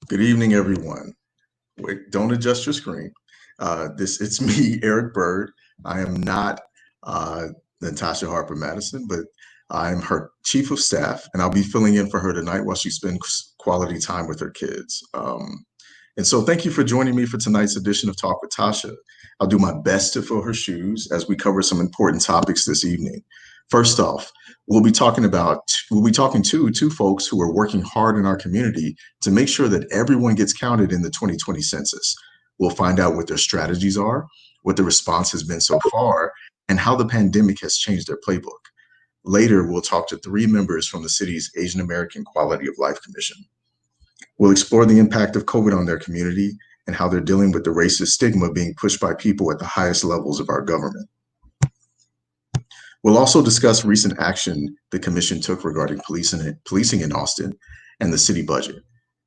Good evening, everyone. Wait, don't adjust your screen. It's me, Eric Byrd. I am not Tasha Harper-Madison, but I'm her chief of staff, and I'll be filling in for her tonight while she spends quality time with her kids. And so thank you for joining me for tonight's edition of Talk with Tasha. I'll do my best to fill her shoes as we cover some important topics this evening. First off, we'll be talking to two folks who are working hard in our community to make sure that everyone gets counted in the 2020 census. We'll find out what their strategies are, what the response has been so far, and how the pandemic has changed their playbook. Later, we'll talk to three members from the city's Asian American Quality of Life Commission. We'll explore the impact of COVID on their community and how they're dealing with the racist stigma being pushed by people at the highest levels of our government. We'll also discuss recent action the commission took regarding policing in Austin and the city budget.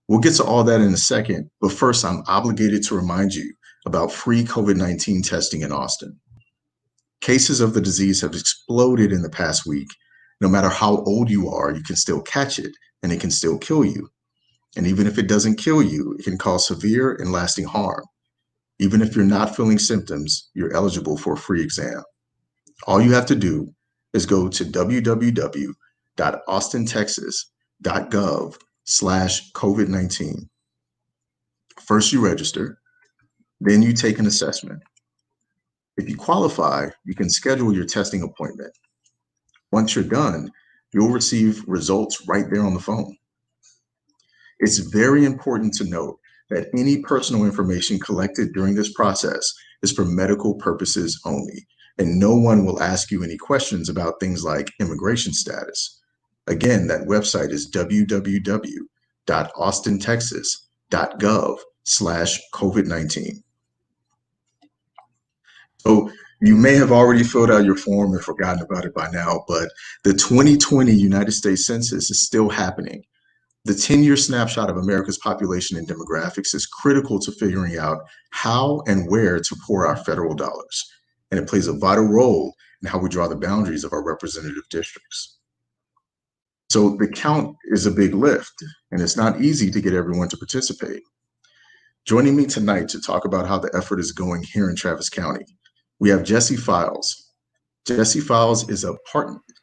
We'll get to all that in a second, but first I'm obligated to remind you about free COVID-19 testing in Austin. Cases of the disease have exploded in the past week. No matter how old you are, you can still catch it and it can still kill you. And even if it doesn't kill you, it can cause severe and lasting harm. Even if you're not feeling symptoms, you're eligible for a free exam. All you have to do is go to www.austintexas.gov/COVID-19. First, you register, then you take an assessment. If you qualify, you can schedule your testing appointment. Once you're done, you'll receive results right there on the phone. It's very important to note that any personal information collected during this process is for medical purposes only, and no one will ask you any questions about things like immigration status. Again, that website is www.austintexas.gov/COVID-19. So you may have already filled out your form and forgotten about it by now, but the 2020 United States Census is still happening. The 10-year snapshot of America's population and demographics is critical to figuring out how and where to pour our federal dollars, and it plays a vital role in how we draw the boundaries of our representative districts. So the count is a big lift, and it's not easy to get everyone to participate. Joining me tonight to talk about how the effort is going here in Travis County, we have Jessie Files. Jessie Files is a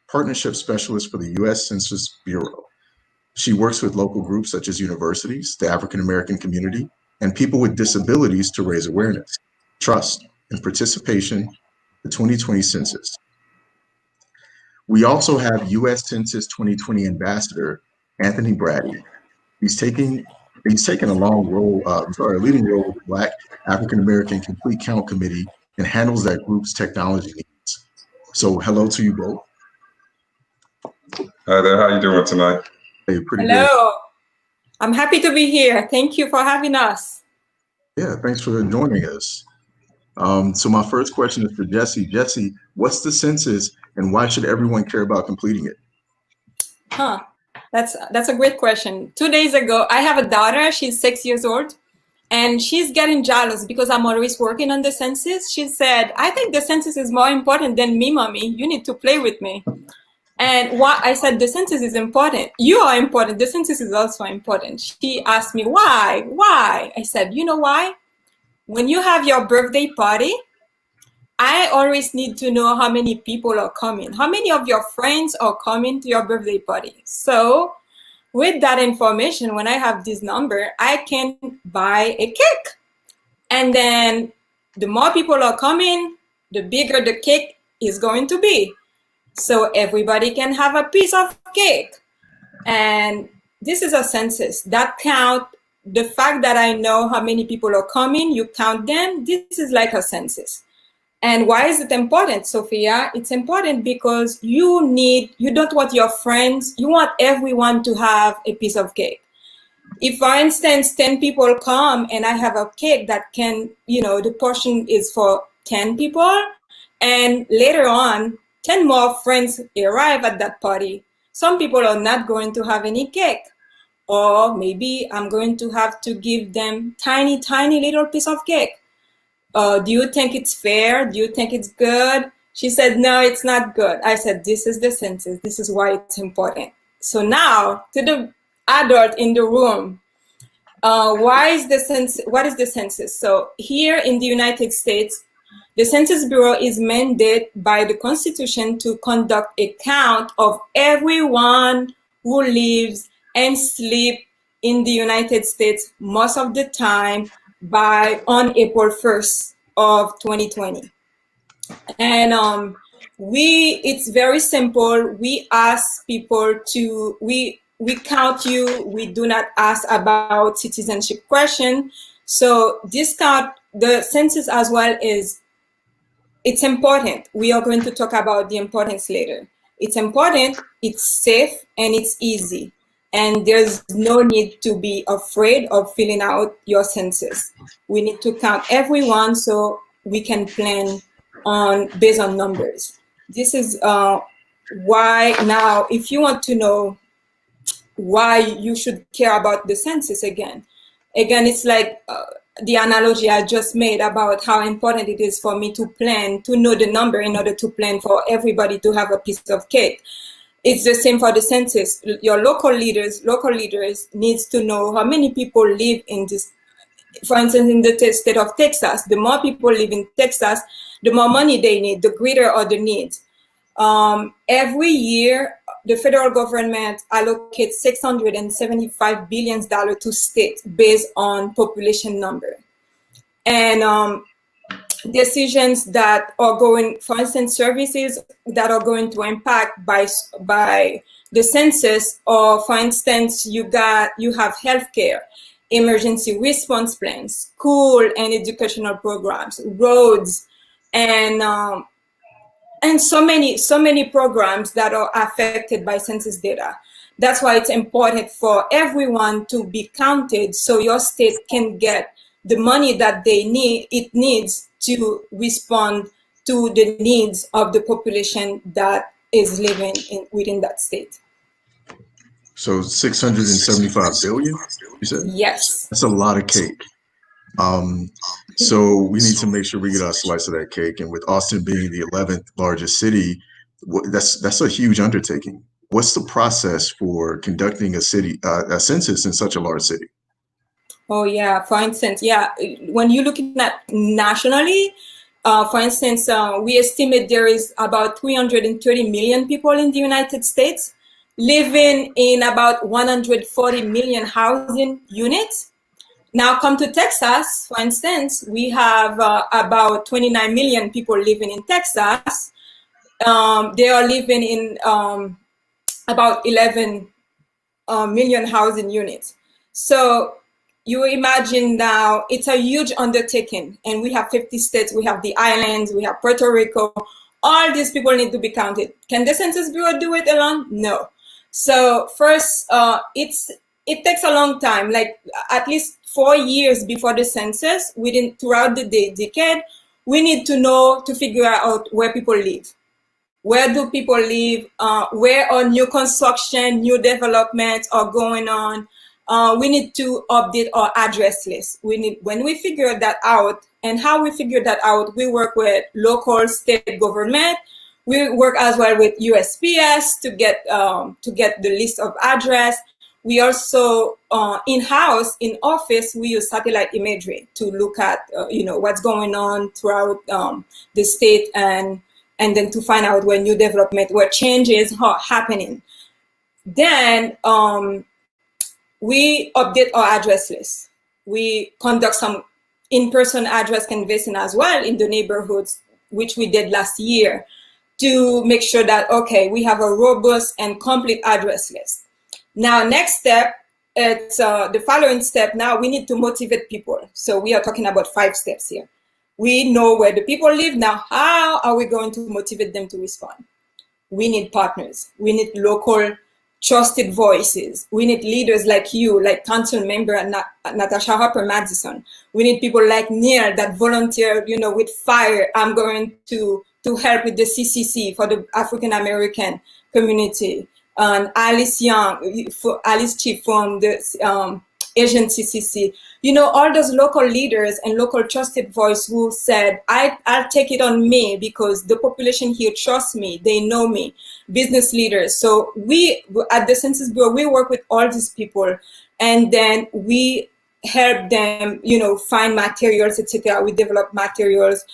partnership specialist for the U.S. Census Bureau. She works with local groups such as universities, the African American community, and people with disabilities to raise awareness, trust, and participation in the 2020 census. We also have U.S. Census 2020 Ambassador Anthony Braddy. He's taken a leading role with the Black African American Complete Count Committee and handles that group's technology needs. So hello to you both. Hi there, how you doing tonight? Hey, pretty Hello. good. I'm happy to be here. Thank you for having us. Yeah, thanks for joining us. So my first question is for Jessie. Jessie, what's the census and why should everyone care about completing it? That's a great question. 2 days ago, I have a daughter, she's 6 years old, and she's getting jealous because I'm always working on the census. She said, I think the census is more important than me, mommy. You need to play with me. And what I said, the census is important. You are important. The census is also important. She asked me, why? Why? I said, you know why? When you have your birthday party, I always need to know how many people are coming. How many of your friends are coming to your birthday party? So with that information, when I have this number, I can buy a cake. And then the more people are coming, the bigger the cake is going to be. So everybody can have a piece of cake. And this is a census that count the fact that I know how many people are coming, you count them. This is like a census. And why is it important, Sophia? It's important because you don't want your friends, you want everyone to have a piece of cake. If, for instance, 10 people come and I have a cake that can, the portion is for 10 people, and later on, 10 more friends arrive at that party, some people are not going to have any cake. Or maybe I'm going to have to give them tiny, tiny little piece of cake. Do you think it's fair? Do you think it's good? She said, no, it's not good. I said, this is the census. This is why it's important. So now to the adult in the room, Why is the census? What is the census? So here in the United States, the Census Bureau is mandated by the Constitution to conduct a count of everyone who lives and sleeps in the United States most of the time by on April 1st of 2020. And it's very simple. We ask people to, we count you. We do not ask about citizenship question. So this count, the census as well is, it's important. We are going to talk about the importance later. It's important, it's safe, and it's easy. And there's no need to be afraid of filling out your census. We need to count everyone so we can plan on based on numbers. This is why now, if you want to know why you should care about the census again, it's like the analogy I just made about how important it is for me to plan, to know the number in order to plan for everybody to have a piece of cake. It's the same for the census. Your local leaders needs to know how many people live in this. For instance, in the state of Texas, the more people live in Texas, the more money they need, the greater are the needs. Every year, the federal government allocates $675 billion to states based on population number. And decisions that are going, for instance, services that are going to impact by the census, or for instance, you have healthcare, emergency response plans, school and educational programs, roads, and so many programs that are affected by census data. That's why it's important for everyone to be counted so your state can get the money that it needs to respond to the needs of the population that is living within that state. So 675 billion, you said? Yes. That's a lot of cake. So we need to make sure we get our slice of that cake. And with Austin being the 11th largest city, that's a huge undertaking. What's the process for conducting a census in such a large city? Oh yeah, for instance, when you're looking at nationally, for instance, we estimate there is about 330 million people in the United States living in about 140 million housing units. Now come to Texas, for instance, we have about 29 million people living in Texas. They are living in about 11 million housing units. So you imagine now it's a huge undertaking, and we have 50 states, we have the islands, we have Puerto Rico. All these people need to be counted. Can the Census Bureau do it alone? No. So first, it takes a long time, like at least 4 years before the census. Throughout the decade, we need to figure out where people live. Where do people live? Where are new construction, new developments are going on? We need to update our address list. When we figure that out, and how we figure that out, we work with local, state government. We work as well with USPS to get the list of address. We also in-house, in office, we use satellite imagery to look at what's going on throughout the state, and then to find out where new development, where changes are happening. Then we update our address list. We conduct some in-person address canvassing as well in the neighborhoods, which we did last year, to make sure that, okay, we have a robust and complete address list. Now, next step, it's the following step. Now we need to motivate people. So we are talking about 5 steps here. We know where the people live. Now, how are we going to motivate them to respond? We need partners. We need local trusted voices. We need leaders like you, like council member Tasha Harper-Madison. We need people like Neil that volunteer, with fire. I'm going to help with the CCC for the African American community. And Alice Chief from the Asian CCC. All those local leaders and local trusted voice who said, I'll take it on me because the population here trusts me, they know me, business leaders. So we, at the Census Bureau, we work with all these people, and then we help them, find materials, etc. We develop materials,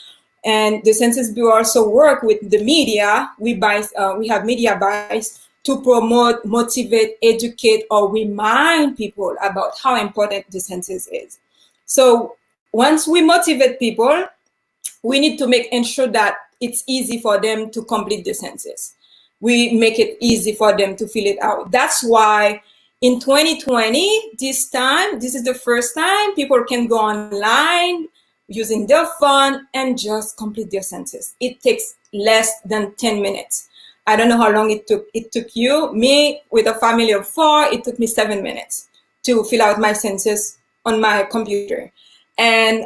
and the Census Bureau also work with the media. We have media buys to promote, motivate, educate, or remind people about how important the census is. So once we motivate people, we need to ensure that it's easy for them to complete the census. We make it easy for them to fill it out. That's why in 2020, this is the first time people can go online using their phone and just complete their census. It takes less than 10 minutes. I don't know how long it took. It took you. Me, with a family of 4, it took me 7 minutes to fill out my census on my computer. And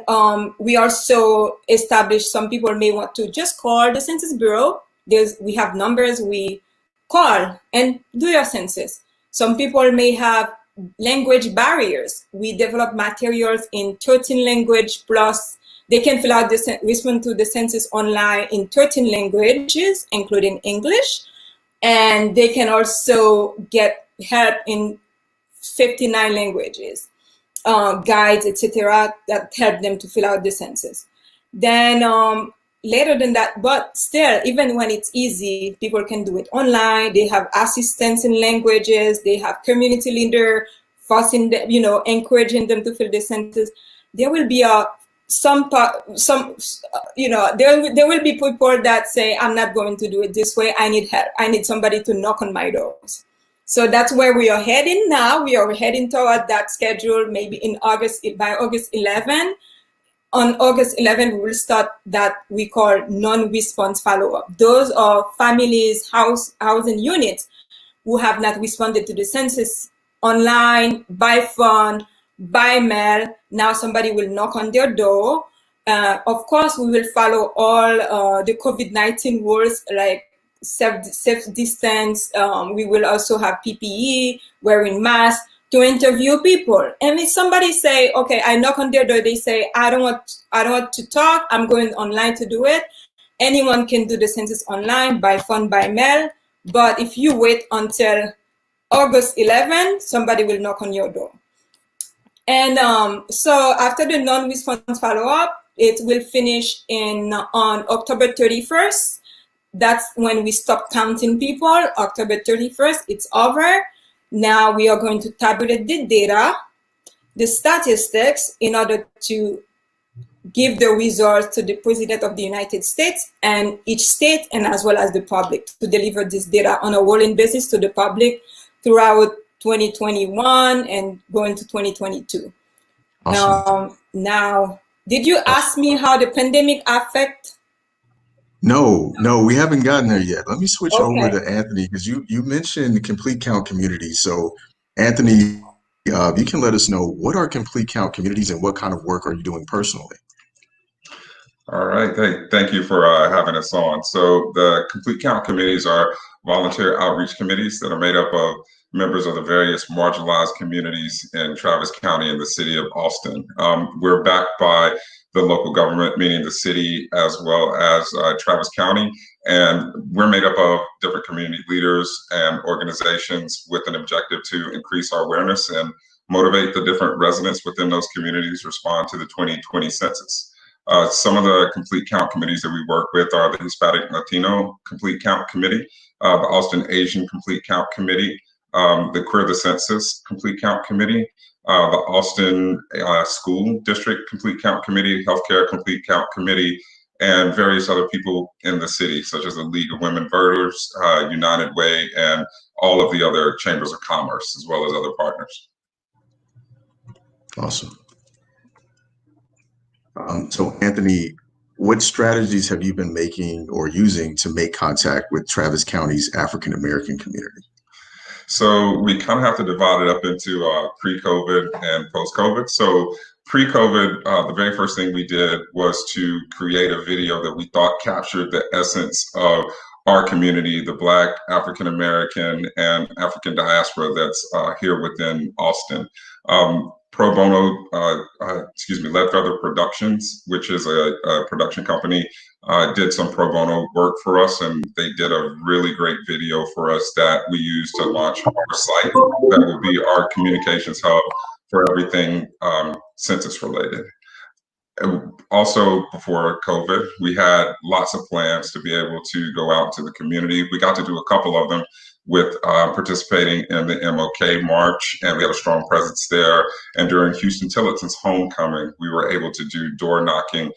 we also established, some people may want to just call the Census Bureau. We have numbers, we call and do your census. Some people may have language barriers. We develop materials in 13 languages, plus they can fill out respond to the census online in 13 languages, including English. And they can also get help in 59 languages. Guides, etc., that help them to fill out the census. Then later than that, but still, even when it's easy, people can do it online. They have assistants in languages. They have community leader forcing them, encouraging them to fill the census. There will be there will be people that say, I'm not going to do it this way. I need help. I need somebody to knock on my doors. So that's where we are heading now. We are heading toward that schedule, maybe by August 11. On August 11, we will start that we call non-response follow-up. Those are families, housing units who have not responded to the census online, by phone, by mail. Now somebody will knock on their door. Of course, we will follow all the COVID-19 rules, like safe distance. We will also have PPE, wearing masks, to interview people. And if somebody say, okay, I knock on their door, they say, I don't want to talk, I'm going online to do it. Anyone can do the census online, by phone, by mail. But if you wait until August 11, somebody will knock on your door. And so after the non-response follow-up, it will finish on October 31st. That's when we stop counting people. October 31st, it's over. Now we are going to tabulate the data, the statistics, in order to give the results to the President of the United States and each state, and as well as the public, to deliver this data on a rolling basis to the public throughout 2021 and going to 2022. Awesome. Now, did you ask me how the pandemic affect? No, we haven't gotten there yet. Let me switch over to Anthony, because you mentioned complete count communities. So Anthony, you can let us know, what are complete count communities and what kind of work are you doing personally? All right, thank you for having us on. So the complete count committees are volunteer outreach committees that are made up of members of the various marginalized communities in Travis County and the city of Austin. We're backed by the local government, meaning the city, as well as Travis County. And we're made up of different community leaders and organizations with an objective to increase our awareness and motivate the different residents within those communities to respond to the 2020 census. Some of the complete count committees that we work with are the Hispanic Latino Complete Count Committee, the Austin Asian Complete Count Committee, the Queer the Census Complete Count Committee, the Austin School District Complete Count Committee, Healthcare Complete Count Committee, and various other people in the city, such as the League of Women Voters, United Way, and all of the other chambers of commerce, as well as other partners. Awesome. So Anthony, what strategies have you been making or using to make contact with Travis County's African American community? So we kind of have to divide it up into pre-COVID and post-COVID. So pre-COVID, the very first thing we did was to create a video that we thought captured the essence of our community, the Black, African American, and African diaspora that's here within Austin. Pro Bono, Led Feather Productions, which is a production company, did some pro bono work for us, and they did a really great video for us that we used to launch our site. That will be our communications hub for everything census related. And also, before COVID, we had lots of plans to be able to go out to the community. We got to do a couple of them with participating in the MLK March, and we had a strong presence there. And during Houston Tillotson's homecoming, we were able to do door knocking.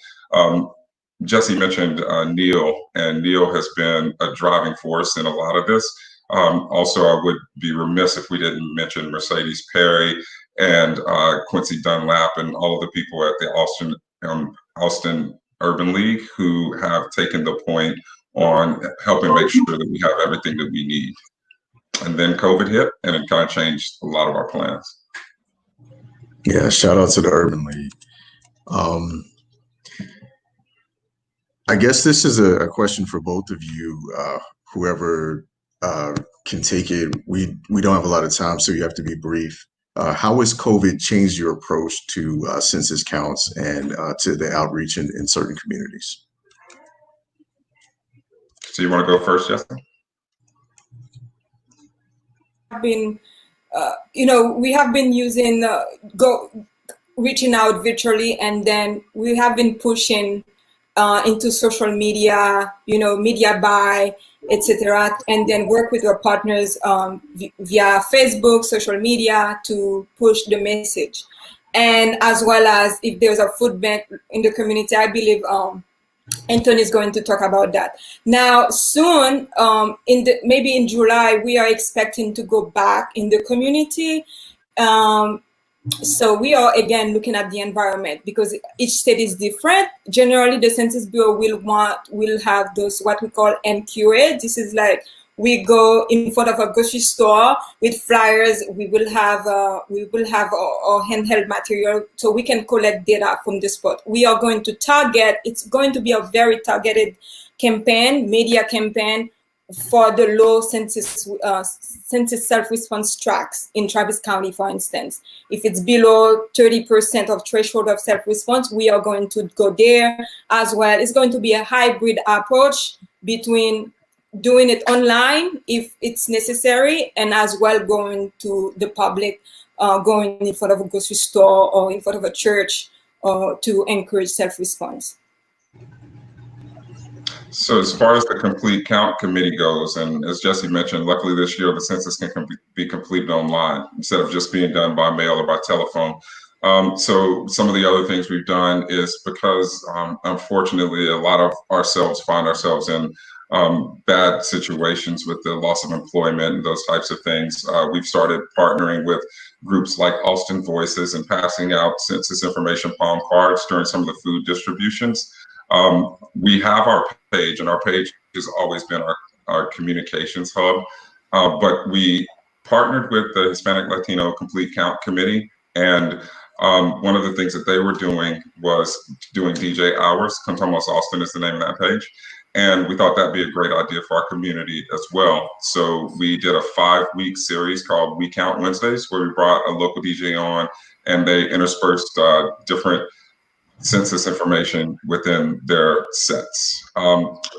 Jessie mentioned Neil, and Neil has been a driving force in a lot of this. Also, I would be remiss if we didn't mention Mercedes Perry and Quincy Dunlap and all of the people at the Austin Urban League who have taken the point on helping make sure that we have everything that we need. And then COVID hit, and it kind of changed a lot of our plans. Yeah, shout out to the Urban League. I guess this is a question for both of you, whoever can take it. We don't have a lot of time, so you have to be brief. How has COVID changed your approach to census counts and to the outreach in certain communities? So you want to go first, Jessie? We have been using reaching out virtually, and then we have been pushing into social media, media buy, etc., and then work with our partners via Facebook, social media to push the message. And as well as if there's a food bank in the community, I believe Anthony is going to talk about that. Now, soon, maybe in July, we are expecting to go back in the community. So we are again looking at the environment because each state is different. Generally, the Census Bureau will have those what we call MQA. This is like we go in front of a grocery store with flyers. We will have our handheld material so we can collect data from the spot. We are going to target. It's going to be a very targeted campaign, media campaign, for the low census self-response tracts in Travis County, for instance. If it's below 30% of threshold of self-response, we are going to go there as well. It's going to be a hybrid approach between doing it online if it's necessary, and as well going to the public, going in front of a grocery store or in front of a church to encourage self-response. So as far as the complete count committee goes, and as Jessie mentioned, luckily this year the census can be completed online instead of just being done by mail or by telephone. So some of the other things we've done is because unfortunately a lot of ourselves find ourselves in bad situations with the loss of employment and those types of things. We've started partnering with groups like Austin Voices and passing out census information palm cards during some of the food distributions. We have our page, and our page has always been our communications hub, but we partnered with the Hispanic Latino Complete Count Committee, and one of the things that they were doing was doing DJ hours. Contamos Austin is the name of that page, and we thought that'd be a great idea for our community as well. So we did a 5-week series called We Count Wednesdays, where we brought a local DJ on, and they interspersed different census information within their sets.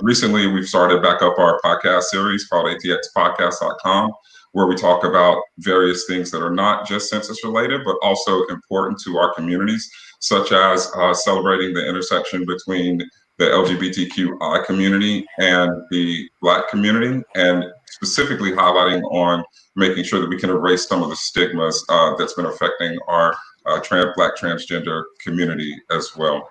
Recently, we've started back up our podcast series called atxpodcast.com, where we talk about various things that are not just census related, but also important to our communities, such as celebrating the intersection between the LGBTQI community and the Black community, and specifically highlighting on making sure that we can erase some of the stigmas that's been affecting our Black transgender community as well.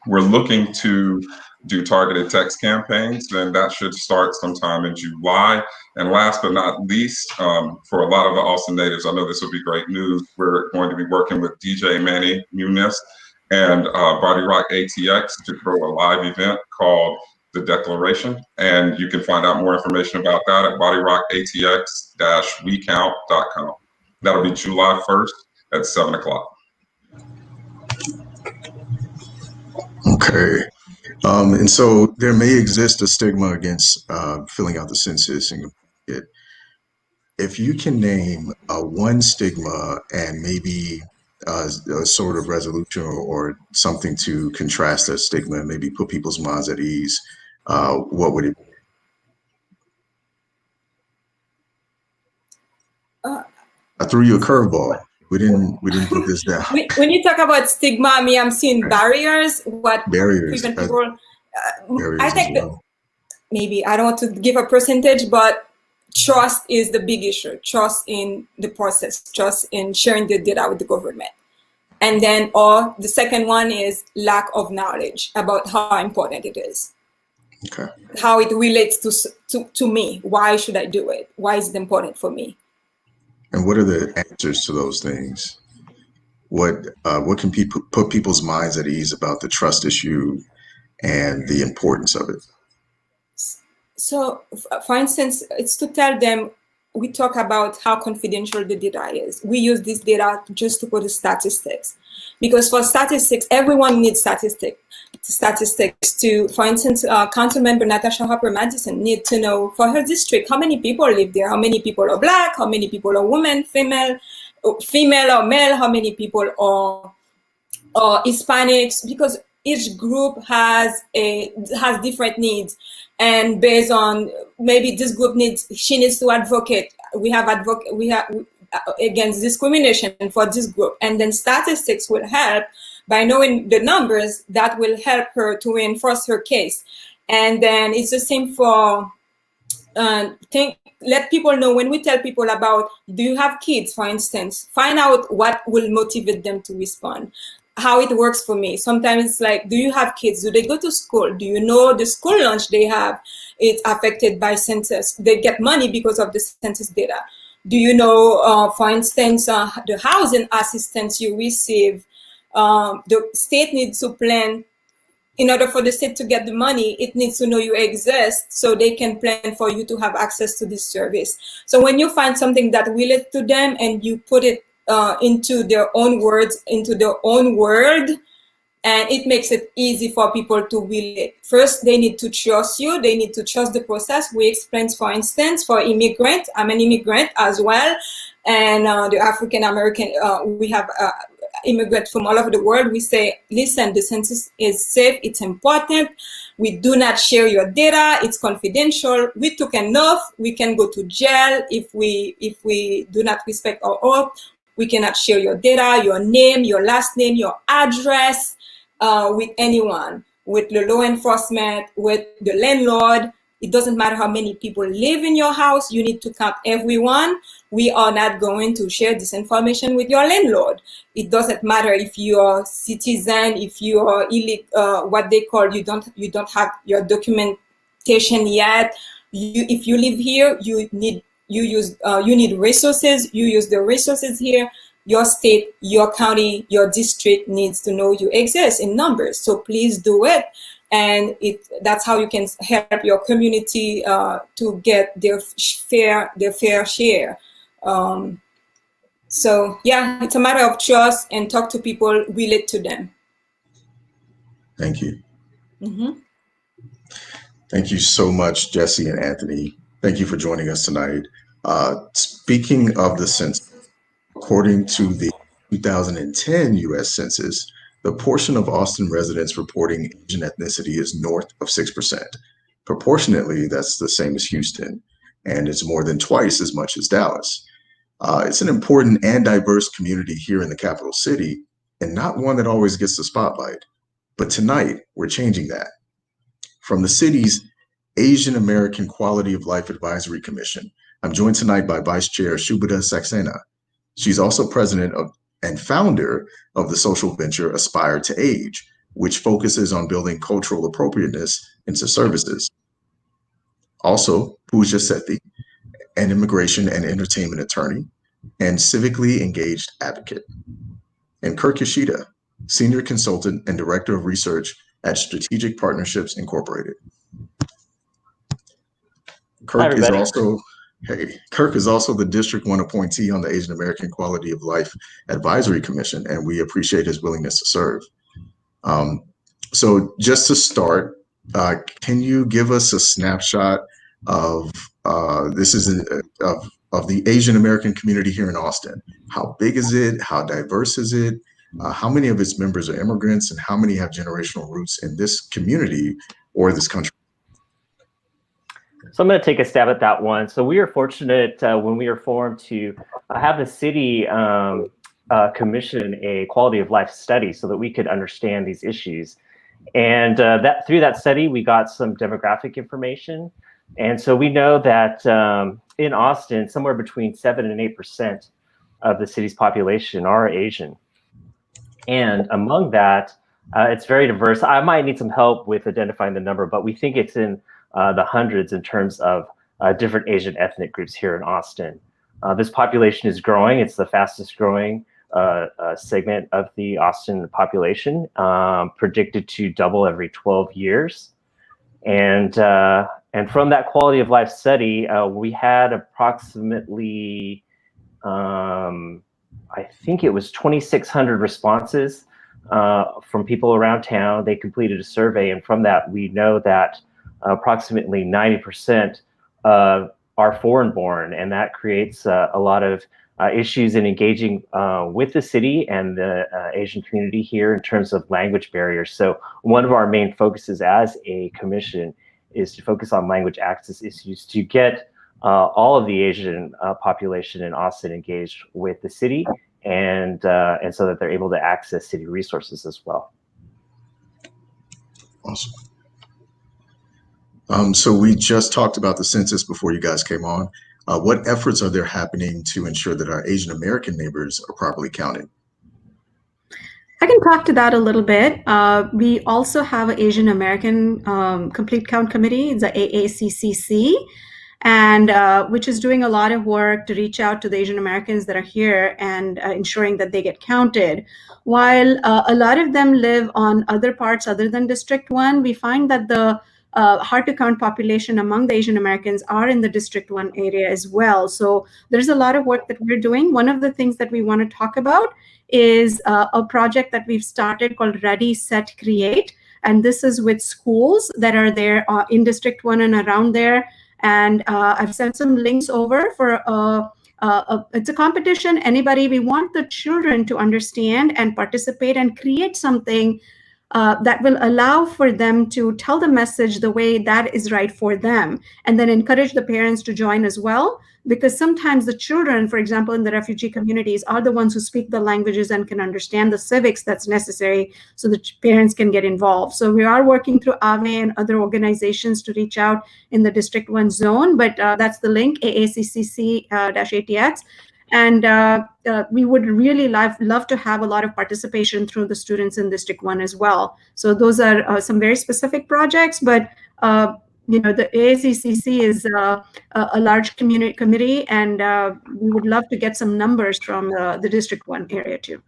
We're looking to do targeted text campaigns, and that should start sometime in July. And last but not least, for a lot of the Austin natives, I know this will be great news. We're going to be working with DJ Manny Muniz and Body Rock ATX to throw a live event called The Declaration. And you can find out more information about that at bodyrockatx-wecount.com. That'll be July 1st at 7 o'clock. Okay. And so there may exist a stigma against filling out the census. And if you can name one stigma and maybe a sort of resolution or something to contrast that stigma and maybe put people's minds at ease, what would it be? I threw you a curveball. We didn't put this down. When you talk about stigma, me, I'm seeing barriers. What Barriers. prevent people? Barriers I think as well. maybe I don't want to give a percentage, but trust is the big issue. Trust in the process. Trust in sharing the data with the government. And then, or the second one is lack of knowledge about how important it is. Okay. How it relates to me. Why should I do it? Why is it important for me? And what are the answers to those things? What can people put people's minds at ease about the trust issue and the importance of it? So, for instance, it's to tell them, we talk about how confidential the data is. We use this data just to put the statistics. Because for statistics, everyone needs statistics to, for instance, Council Member Natasha Harper-Madison need to know for her district how many people live there, how many people are Black, how many people are women, female or male, how many people are Hispanics, because each group has different needs, and based on maybe this group she needs to advocate. We have against discrimination for this group, and then statistics will help by knowing the numbers that will help her to reinforce her case. And then it's the same for let people know, when we tell people about, do you have kids, for instance, find out what will motivate them to respond. How it works for me. Sometimes it's like, do you have kids? Do they go to school? Do you know the school lunch they have? It's affected by census. They get money because of the census data. Do you know, for instance, the housing assistance you receive? The state needs to plan. In order for the state to get the money, it needs to know you exist so they can plan for you to have access to this service. So when you find something that relates to them and you put it into their own words, into their own world, and it makes it easy for people to relate. First, they need to trust you. They need to trust the process. We explained, for instance, for immigrant, I'm an immigrant as well, and the African American, we have immigrants from all over the world. We say, listen, the census is safe, it's important. We do not share your data, it's confidential. We took enough, we can go to jail if we do not respect our oath. We cannot share your data, your name, your last name, your address with anyone, with the law enforcement, with the landlord. It doesn't matter how many people live in your house, you need to count everyone. We are not going to share this information with your landlord. It doesn't matter if you are citizen, if you are what they call, you don't have your documentation yet. If you live here, you need resources. You use the resources here. Your state, your county, your district needs to know you exist in numbers. So please do it. And that's how you can help your community to get their fair share. So yeah, it's a matter of trust, and talk to people, relate to them. Thank you. Mm-hmm. Thank you so much, Jessie and Anthony. Thank you for joining us tonight. Speaking of the census, according to the 2010 U.S. Census, the portion of Austin residents reporting Asian ethnicity is north of 6%. Proportionately, that's the same as Houston, and it's more than twice as much as Dallas. It's an important and diverse community here in the capital city, and not one that always gets the spotlight. But tonight, we're changing that. From the city's Asian American Quality of Life Advisory Commission, I'm joined tonight by Vice Chair Shubhada Saxena. She's also president of and founder of the social venture Aspire to Age, which focuses on building cultural appropriateness into services. Also, Pooja Sethi, an immigration and entertainment attorney and civically engaged advocate. And Kirk Yoshida, senior consultant and director of research at Strategic Partnerships Incorporated. Kirk is also the District 1 appointee on the Asian American Quality of Life Advisory Commission, and we appreciate his willingness to serve. So just to start, can you give us a snapshot of of the Asian American community here in Austin? How big is it? How diverse is it? How many of its members are immigrants, and how many have generational roots in this community or this country? So I'm going to take a stab at that one. So we are fortunate when we were formed to have the city commission a quality of life study so that we could understand these issues. And through that study, we got some demographic information. And so we know that in Austin, somewhere between 7 and 8% of the city's population are Asian. And among that, it's very diverse. I might need some help with identifying the number, but we think it's in the hundreds in terms of different Asian ethnic groups here in Austin. This population is growing. It's the fastest growing segment of the Austin population, predicted to double every 12 years. And from that quality of life study, we had approximately, I think it was 2,600 responses from people around town. They completed a survey, and from that, we know that approximately 90% are foreign-born, and that creates a lot of issues in engaging with the city and the Asian community here in terms of language barriers. So one of our main focuses as a commission is to focus on language access issues to get all of the Asian population in Austin engaged with the city, and so that they're able to access city resources as well. Awesome. So we just talked about the census before you guys came on. What efforts are there happening to ensure that our Asian American neighbors are properly counted? I can talk to that a little bit. We also have an Asian American Complete Count Committee, it's the AACCC, and which is doing a lot of work to reach out to the Asian Americans that are here and ensuring that they get counted. While a lot of them live on other parts other than District 1, we find that the hard to count population among the Asian Americans are in the District 1 area as well. So there's a lot of work that we're doing. One of the things that we want to talk about is a project that we've started called Ready, Set, Create. And this is with schools that are there in District 1 and around there. And I've sent some links over for it's a competition. We want the children to understand and participate and create something that will allow for them to tell the message the way that is right for them, and then encourage the parents to join as well. Because sometimes the children, for example, in the refugee communities, are the ones who speak the languages and can understand the civics that's necessary so that parents can get involved. So we are working through AVE and other organizations to reach out in the District 1 zone, but that's the link, AACCC-ATX. And we would really love to have a lot of participation through the students in District 1 as well. So those are some very specific projects, but the AACCC is a large committee, and we would love to get some numbers from the District 1 area too.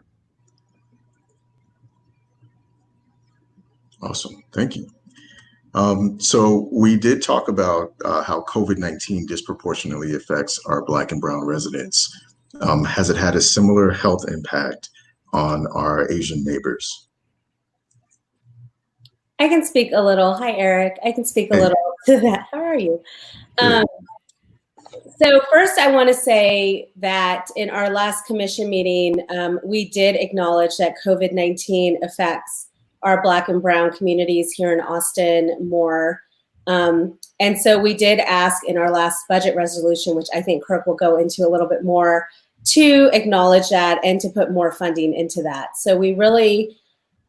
Awesome, thank you. So we did talk about how COVID-19 disproportionately affects our Black and Brown residents. Has it had a similar health impact on our Asian neighbors? I can speak a little. Hi, Eric. I can speak a little to that. How are you? So first, I want to say that in our last commission meeting, we did acknowledge that COVID-19 affects our Black and Brown communities here in Austin more. And so we did ask in our last budget resolution, which I think Kirk will go into a little bit more, to acknowledge that and to put more funding into that. So we really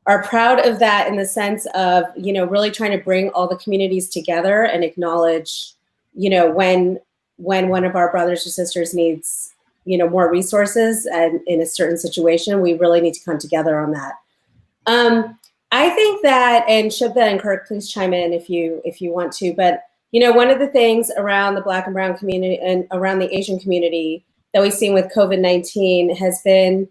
are proud of that in the sense of, really trying to bring all the communities together and acknowledge, when one of our brothers or sisters needs, more resources and in a certain situation, we really need to come together on that. I think that, and Shubhada and Kirk, please chime in if you want to, but one of the things around the Black and Brown community and around the Asian community that we've seen with COVID-19 has been,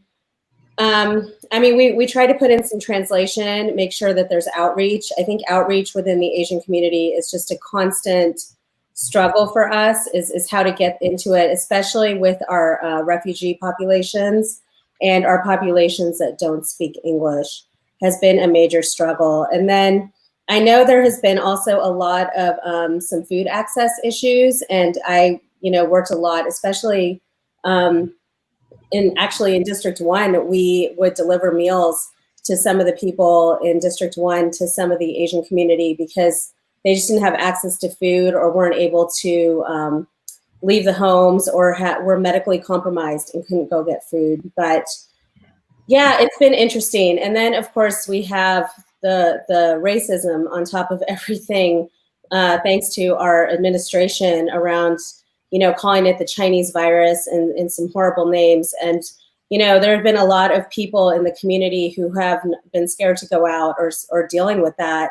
we try to put in some translation, make sure that there's outreach. I think outreach within the Asian community is just a constant struggle for us, is how to get into it, especially with our refugee populations and our populations that don't speak English, has been a major struggle. And then I know there has been also a lot of some food access issues, and I, worked a lot, especially in District 1, we would deliver meals to some of the people in District 1, to some of the Asian community, because they just didn't have access to food or weren't able to leave the homes or were medically compromised and couldn't go get food. But Yeah, it's been interesting. And then, of course, we have the racism on top of everything, thanks to our administration around, calling it the Chinese virus and some horrible names. And, there have been a lot of people in the community who have been scared to go out or dealing with that.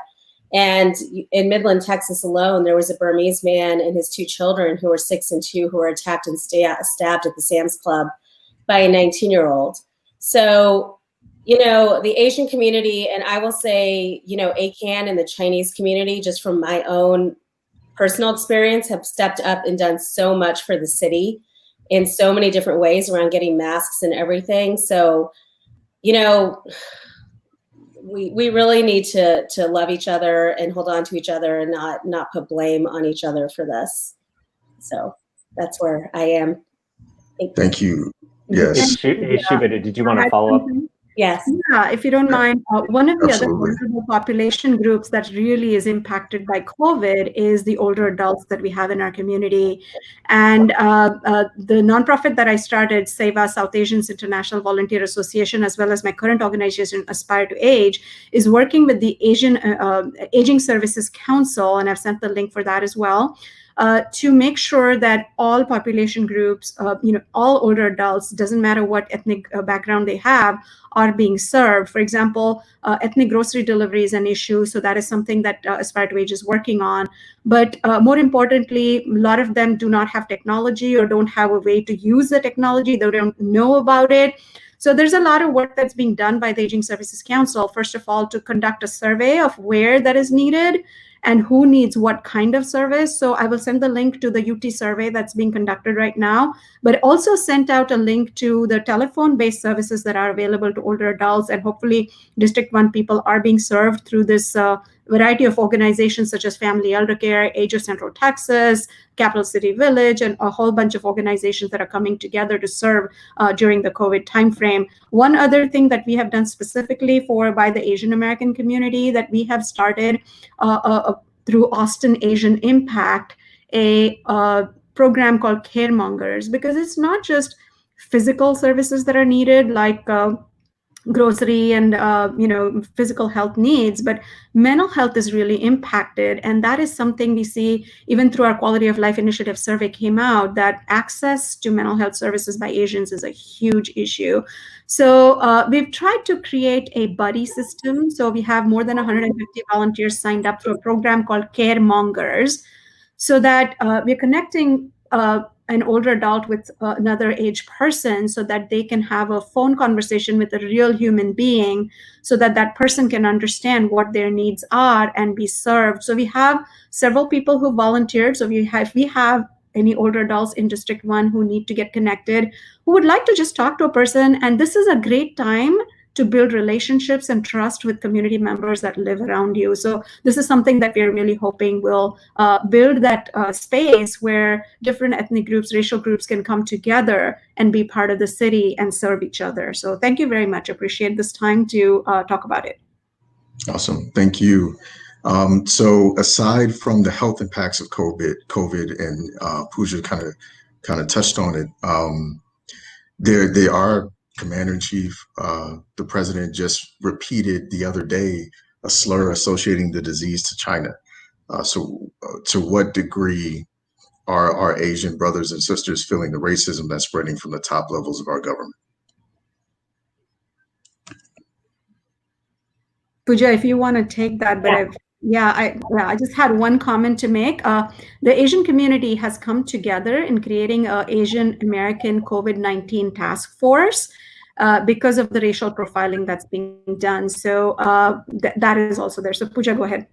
And in Midland, Texas alone, there was a Burmese man and his 2 children who were 6 and 2 who were attacked and stabbed at the Sam's Club by a 19-year-old. So, the Asian community, and I will say, ACAN and the Chinese community, just from my own personal experience, have stepped up and done so much for the city in so many different ways around getting masks and everything. So, we really need to love each other and hold on to each other and not put blame on each other for this. So that's where I am. Thank you. Yes. Hey, Shubhada, did you want to follow up? Yes. Yeah, if you don't mind, one of the Absolutely. other vulnerable population groups that really is impacted by COVID is the older adults that we have in our community. And the nonprofit that I started, SEVA, South Asians International Volunteer Association, as well as my current organization, Aspire to Age, is working with the Aging Services Council, and I've sent the link for that as well. To make sure that all population groups, all older adults, doesn't matter what ethnic background they have, are being served. For example, ethnic grocery delivery is an issue, so that is something that Aspire to Age is working on. But more importantly, a lot of them do not have technology or don't have a way to use the technology. They don't know about it. So there's a lot of work that's being done by the Aging Services Council, first of all, to conduct a survey of where that is needed and who needs what kind of service. So I will send the link to the UT survey that's being conducted right now, but also sent out a link to the telephone-based services that are available to older adults, and hopefully District 1 people are being served through this variety of organizations such as Family Elder Care, Age of Central Texas, Capital City Village, and a whole bunch of organizations that are coming together to serve during the COVID timeframe. One other thing that we have done specifically by the Asian American community that we have started through Austin Asian Impact, a program called Caremongers, because it's not just physical services that are needed, like grocery and physical health needs, but mental health is really impacted. And that is something we see even through our Quality of Life Initiative survey came out, that access to mental health services by Asians is a huge issue. So we've tried to create a buddy system. So we have more than 150 volunteers signed up for a program called Caremongers, so that we're connecting an older adult with another age person, so that they can have a phone conversation with a real human being, so that that person can understand what their needs are and be served. So we have several people who volunteered. So if we have any older adults in District 1 who need to get connected, who would like to just talk to a person, and this is a great time to build relationships and trust with community members that live around you. So this is something that we're really hoping will build that space where different ethnic groups, racial groups can come together and be part of the city and serve each other. So thank you very much. Appreciate this time to talk about it. Awesome. Thank you. So aside from the health impacts of COVID, and Pooja kind of touched on it, there are Commander-in-Chief, the president just repeated the other day a slur associating the disease to China. So to what degree are our Asian brothers and sisters feeling the racism that's spreading from the top levels of our government? Pooja, if you want to take that, but I just had one comment to make. The Asian community has come together in creating an Asian American COVID-19 task force because of the racial profiling that's being done. So that is also there. So Pooja, go ahead.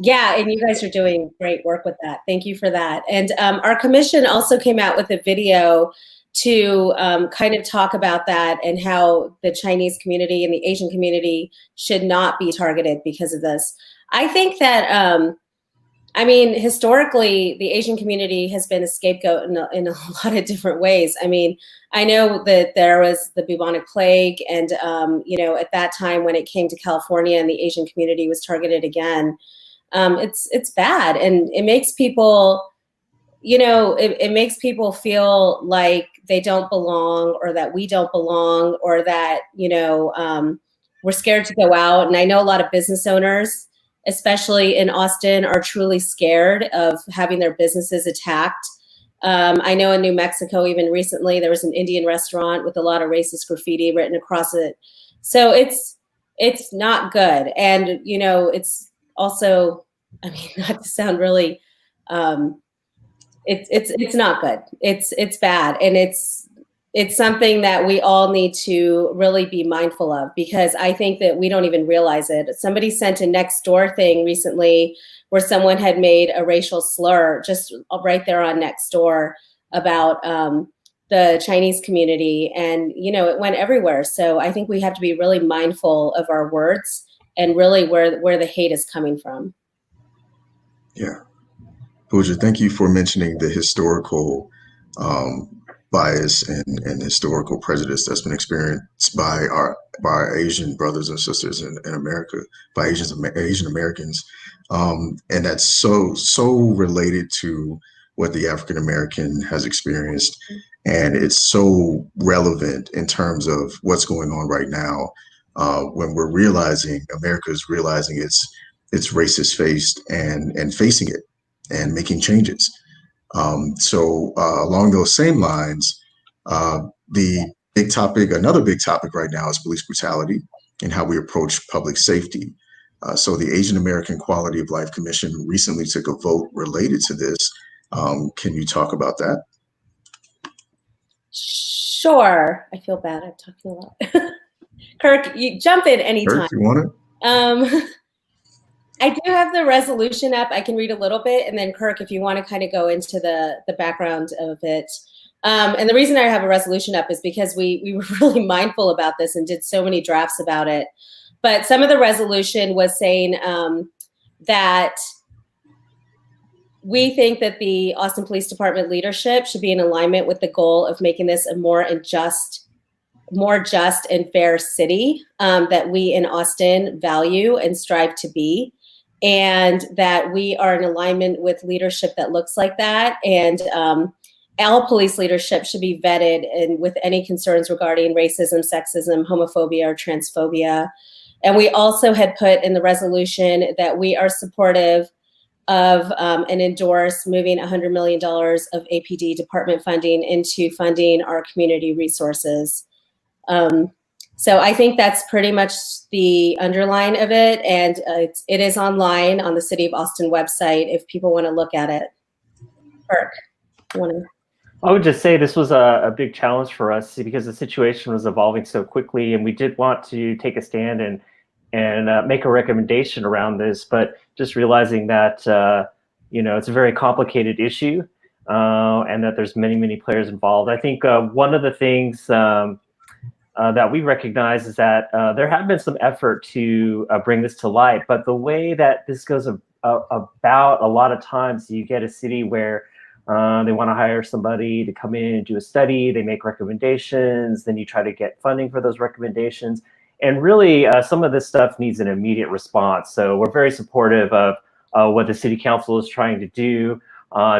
Yeah, and you guys are doing great work with that. Thank you for that. And our commission also came out with a video to kind of talk about that and how the Chinese community and the Asian community should not be targeted because of this. I think that, historically, the Asian community has been a scapegoat in a lot of different ways. I mean, I know that there was the bubonic plague, and, at that time when it came to California and the Asian community was targeted again, it's bad, and it makes people you know, it makes people feel like they don't belong, or that we don't belong, or that, you know, we're scared to go out. And I know a lot of business owners, especially in Austin, are truly scared of having their businesses attacked. I know in New Mexico, even recently, there was an Indian restaurant with a lot of racist graffiti written across it. So it's not good. And, you know, it's also, I mean, not to sound really, it's not good. It's bad. And it's something that we all need to really be mindful of, because I think that we don't even realize it. Somebody sent a Nextdoor thing recently where someone had made a racial slur just right there on Nextdoor about the Chinese community, and you know, it went everywhere. So I think we have to be really mindful of our words and really where the hate is coming from. Yeah. Pooja, thank you for mentioning the historical bias and historical prejudice that's been experienced by our Asian brothers and sisters in America, by Asian Americans, and that's so related to what the African American has experienced, and it's so relevant in terms of what's going on right now, when we're realizing America is realizing its racist faced and facing it and making changes. So along those same lines, the big topic, another big topic right now is police brutality and how we approach public safety. So the Asian American Quality of Life Commission recently took a vote related to this. Can you talk about that? Sure. I feel bad. I'm talking a lot. Kirk, you jump in anytime. Kirk, you want it? I do have the resolution up. I can read a little bit, and then Kirk, if you want to kind of go into the background of it. And the reason I have a resolution up is because we were really mindful about this and did so many drafts about it. But some of the resolution was saying that we think that the Austin Police Department leadership should be in alignment with the goal of making this a more just and fair city that we in Austin value and strive to be. And that we are in alignment with leadership that looks like that. And all police leadership should be vetted and with any concerns regarding racism, sexism, homophobia, or transphobia. And we also had put in the resolution that we are supportive of and endorse moving $100 million of APD department funding into funding our community resources. So I think that's pretty much the underline of it, and it is online on the City of Austin website if people want to look at it. Kirk, you want to? I would just say this was a big challenge for us because the situation was evolving so quickly, and we did want to take a stand and make a recommendation around this, but just realizing that you know, it's a very complicated issue and that there's many players involved. I think one of the things that we recognize is that there have been some effort to bring this to light, but the way that this goes about, a lot of times you get a city where they want to hire somebody to come in and do a study, they make recommendations, then you try to get funding for those recommendations. And really, some of this stuff needs an immediate response. So we're very supportive of what the city council is trying to do,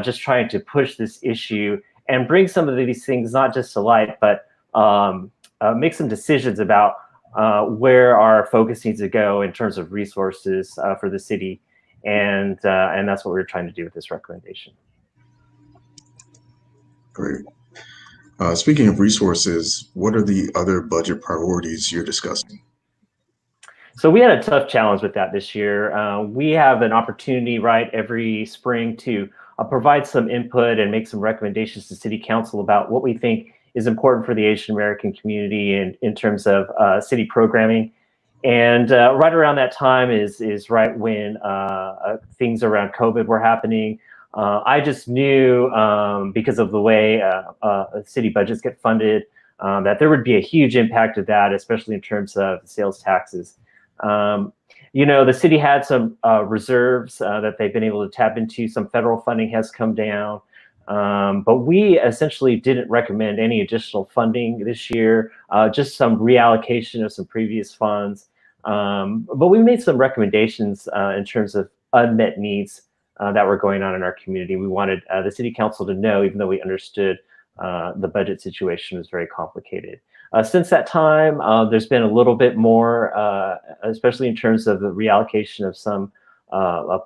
just trying to push this issue and bring some of these things not just to light, but make some decisions about where our focus needs to go in terms of resources for the city. And that's what we're trying to do with this recommendation. Great. Speaking of resources, what are the other budget priorities you're discussing? So we had a tough challenge with that this year. We have an opportunity, right, every spring to provide some input and make some recommendations to City Council about what we think is important for the Asian American community in terms of city programming. And right around that time is right when things around COVID were happening. I just knew because of the way city budgets get funded that there would be a huge impact of that, especially in terms of sales taxes. You know, the city had some reserves that they've been able to tap into. Some federal funding has come down. But we essentially didn't recommend any additional funding this year, just some reallocation of some previous funds. But we made some recommendations in terms of unmet needs that were going on in our community. We wanted the city council to know, even though we understood the budget situation was very complicated. Since that time, there's been a little bit more, especially in terms of the reallocation of some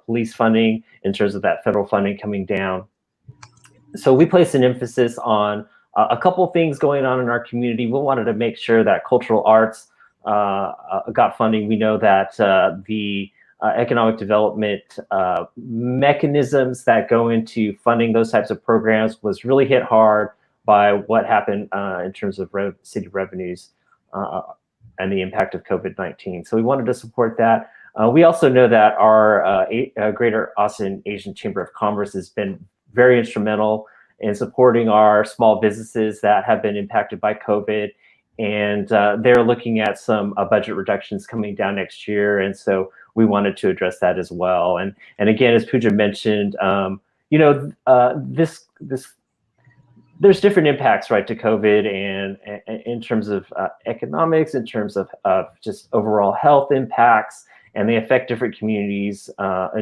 police funding, in terms of that federal funding coming down. So we placed an emphasis on a couple things going on in our community. We wanted to make sure that cultural arts got funding. We know that the economic development mechanisms that go into funding those types of programs was really hit hard by what happened in terms of city revenues and the impact of COVID-19. So we wanted to support that. We also know that our Greater Austin Asian Chamber of Commerce has been very instrumental in supporting our small businesses that have been impacted by COVID. And they're looking at some budget reductions coming down next year. And so we wanted to address that as well. And again, as Pooja mentioned, there's different impacts, right, to COVID, and in terms of economics, in terms of just overall health impacts, and they affect different communities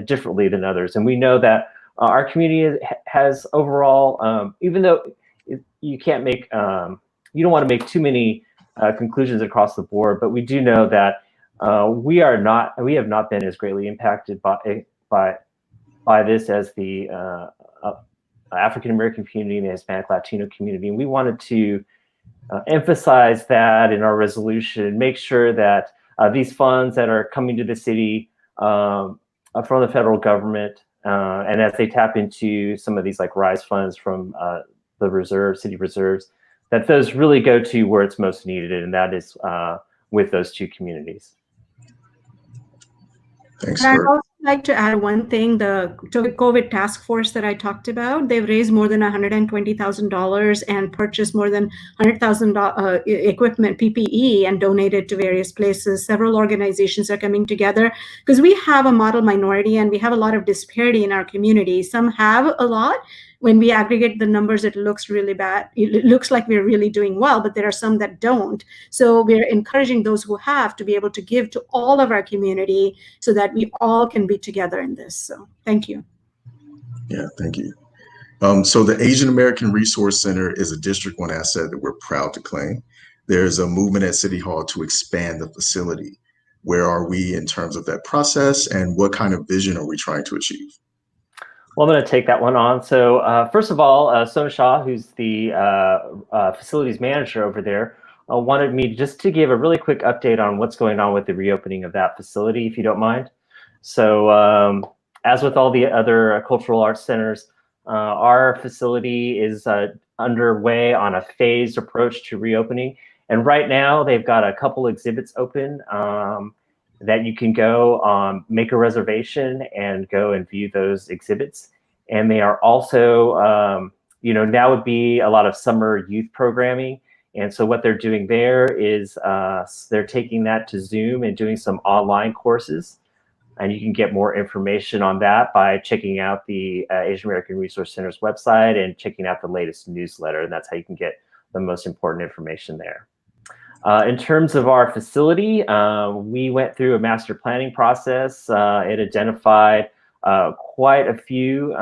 differently than others. And we know that our community has overall, even though you can't make, you don't want to make too many conclusions across the board, but we do know that we have not been as greatly impacted by this as the African American community and the Hispanic Latino community. And we wanted to emphasize that in our resolution, make sure that these funds that are coming to the city from the federal government, and as they tap into some of these like RISE funds from the reserves, city reserves, that those really go to where it's most needed, and that is with those two communities. Thanks, I'd Byrd. also like to add one thing. The COVID task force that I talked about, they've raised more than $120,000 and purchased more than 100,000 equipment, PPE, and donated to various places. Several organizations are coming together because we have a model minority and we have a lot of disparity in our community. Some have a lot. When we aggregate the numbers, it looks really bad. It looks like we're really doing well, but there are some that don't. So we're encouraging those who have to be able to give to all of our community so that we all can be together in this. So thank you. Yeah, thank you. So the Asian American Resource Center is a District 1 asset that we're proud to claim. There's a movement at City Hall to expand the facility. Where are we in terms of that process, and what kind of vision are we trying to achieve? Well, I'm going to take that one on. So first of all, Sona Shah, who's the facilities manager over there, wanted me just to give a really quick update on what's going on with the reopening of that facility, if you don't mind. So as with all the other cultural arts centers, our facility is underway on a phased approach to reopening. And right now, they've got a couple exhibits open that you can go make a reservation and go and view those exhibits. And they are also, now would be a lot of summer youth programming. And so what they're doing there is they're taking that to Zoom and doing some online courses. And you can get more information on that by checking out the Asian American Resource Center's website and checking out the latest newsletter. And that's how you can get the most important information there. In terms of our facility, we went through a master planning process. It identified quite a few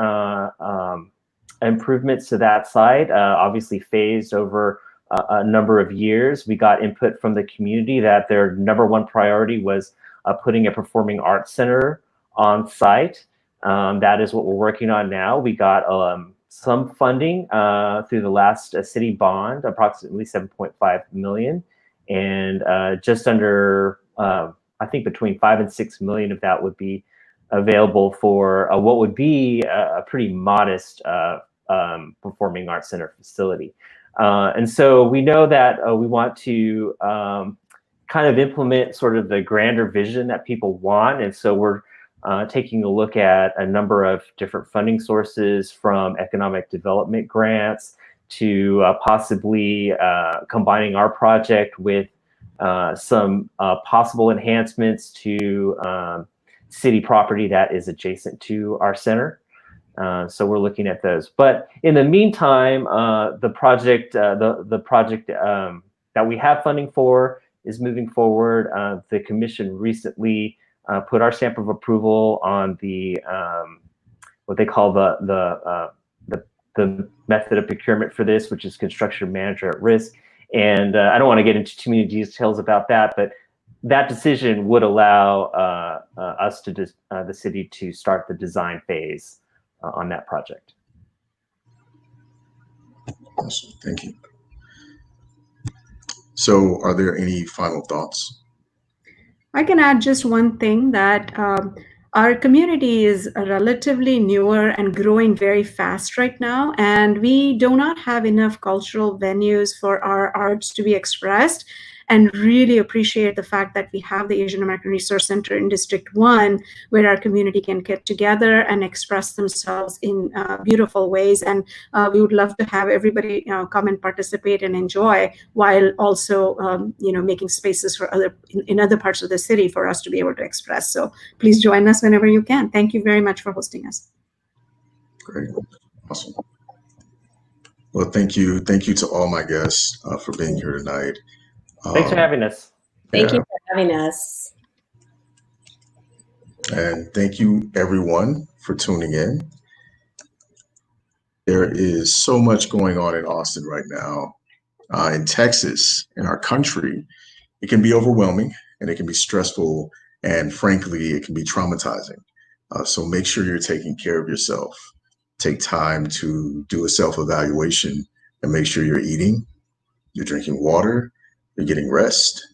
improvements to that site, obviously phased over a number of years. We got input from the community that their #1 priority was putting a performing arts center on site. That is what we're working on now. We got some funding through the last city bond, approximately $7.5 million. And just under, I think between 5 and 6 million of that would be available for what would be a pretty modest performing arts center facility. And so we know that we want to kind of implement sort of the grander vision that people want. And so we're taking a look at a number of different funding sources, from economic development grants to possibly combining our project with some possible enhancements to city property that is adjacent to our center. So we're looking at those. But in the meantime, the project that we have funding for is moving forward. The commission recently put our stamp of approval on the what they call the method of procurement for this, which is construction manager at risk. And I don't want to get into too many details about that, but that decision would allow us to the city to start the design phase on that project. Awesome, thank you. So are there any final thoughts? I can add just one thing, that our community is relatively newer and growing very fast right now, and we do not have enough cultural venues for our arts to be expressed, and really appreciate the fact that we have the Asian American Resource Center in District 1, where our community can get together and express themselves in beautiful ways. And we would love to have everybody come and participate and enjoy, while also making spaces for in other parts of the city for us to be able to express. So please join us whenever you can. Thank you very much for hosting us. Great, awesome. Well, thank you to all my guests for being here tonight. Thanks for having us. Thank you for having us. And thank you everyone for tuning in. There is so much going on in Austin right now, in Texas, in our country. It can be overwhelming and it can be stressful, and frankly, it can be traumatizing. So make sure you're taking care of yourself. Take time to do a self-evaluation and make sure you're eating, you're drinking water, you're getting rest,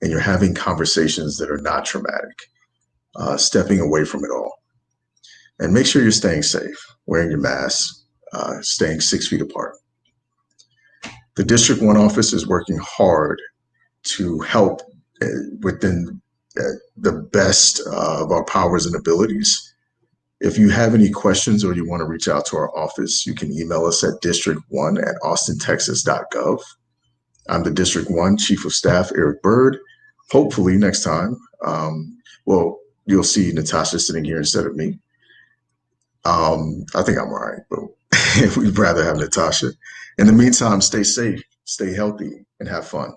and you're having conversations that are not traumatic, stepping away from it all. And make sure you're staying safe, wearing your mask, staying 6 feet apart. The District 1 office is working hard to help within the best of our powers and abilities. If you have any questions or you want to reach out to our office, you can email us at district1@austintexas.gov. I'm the District 1 Chief of Staff, Eric Byrd. Hopefully next time, well, you'll see Natasha sitting here instead of me. I think I'm all right, but we'd rather have Natasha. In the meantime, stay safe, stay healthy, and have fun.